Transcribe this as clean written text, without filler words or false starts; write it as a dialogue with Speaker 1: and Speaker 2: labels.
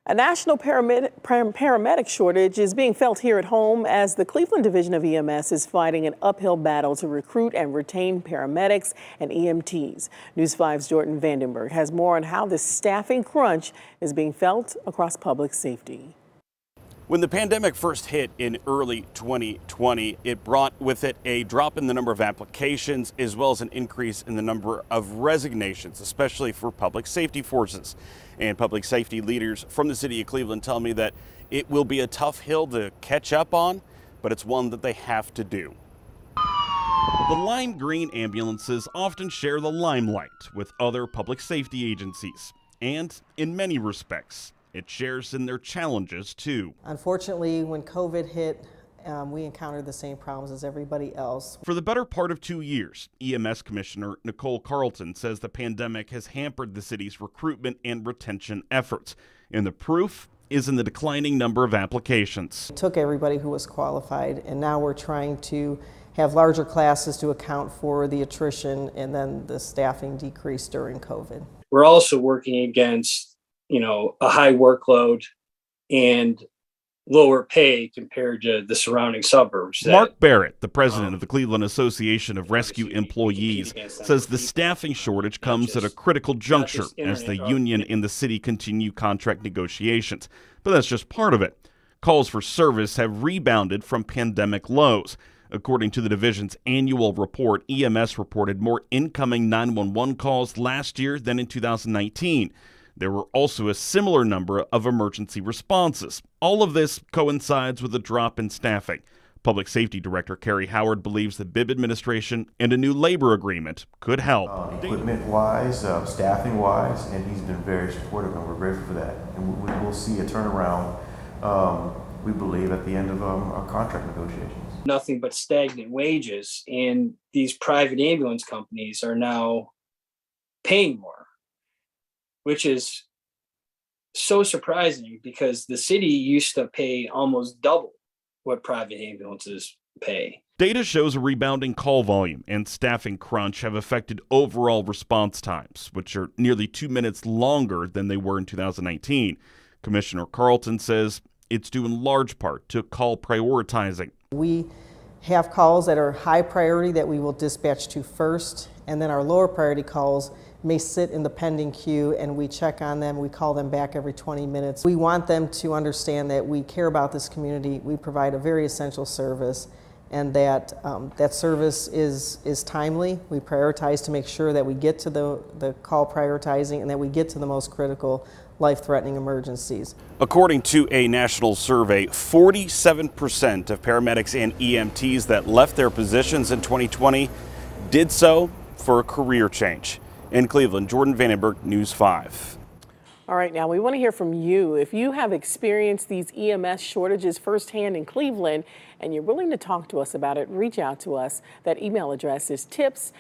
Speaker 1: A national paramedic shortage is being felt here at home as the Cleveland Division of EMS is fighting an uphill battle to recruit and retain paramedics and EMTs. News 5's Jordan Vandenberg has more on how this staffing crunch is being felt across public safety.
Speaker 2: When the pandemic first hit in early 2020, it brought with it a drop in the number of applications as well as an increase in the number of resignations, especially for public safety forces. And public safety leaders from the city of Cleveland tell me that it will be a tough hill to catch up on, but it's one that they have to do. The lime green ambulances often share the limelight with other public safety agencies, and in many respects, it shares in their challenges too.
Speaker 3: Unfortunately, when COVID hit, we encountered the same problems as everybody else.
Speaker 2: For the better part of 2 years, EMS Commissioner Nicole Carlton says the pandemic has hampered the city's recruitment and retention efforts. And the proof is in the declining number of applications.
Speaker 3: We took everybody who was qualified, and now we're trying to have larger classes to account for the attrition and then the staffing decrease during COVID.
Speaker 4: We're also working against a high workload and lower pay compared to the surrounding suburbs.
Speaker 2: Mark Barrett, the president of the Cleveland Association of Rescue Employees, says the staffing shortage comes at a critical juncture as the union and the city continue contract negotiations. But that's just part of it. Calls for service have rebounded from pandemic lows. According to the division's annual report, EMS reported more incoming 911 calls last year than in 2019. There were also a similar number of emergency responses. All of this coincides with a drop in staffing. Public Safety Director Kerry Howard believes the Bibb administration and a new labor agreement could help.
Speaker 5: Equipment-wise, staffing-wise, and he's been very supportive, and we're grateful for that. And we'll see a turnaround, we believe, at the end of our contract negotiations.
Speaker 4: Nothing but stagnant wages, and these private ambulance companies are now paying more, which is so surprising because the city used to pay almost double what private ambulances pay.
Speaker 2: Data shows a rebounding call volume and staffing crunch have affected overall response times, which are nearly 2 minutes longer than they were in 2019. Commissioner Carlton says it's due in large part to call prioritizing.
Speaker 3: We have calls that are high priority that we will dispatch to first, and then our lower priority calls may sit in the pending queue, and we check on them. We call them back every 20 minutes. We want them to understand that we care about this community. We provide a very essential service, and that that service is timely. We prioritize to make sure that we get to the call prioritizing and that we get to the most critical life-threatening emergencies.
Speaker 2: According to a national survey, 47% of paramedics and EMTs that left their positions in 2020 did so for a career change. In Cleveland, Jordan Vandenberg, News 5.
Speaker 1: All right, now we want to hear from you. If you have experienced these EMS shortages firsthand in Cleveland and you're willing to talk to us about it, reach out to us. That email address is tips@wews.com.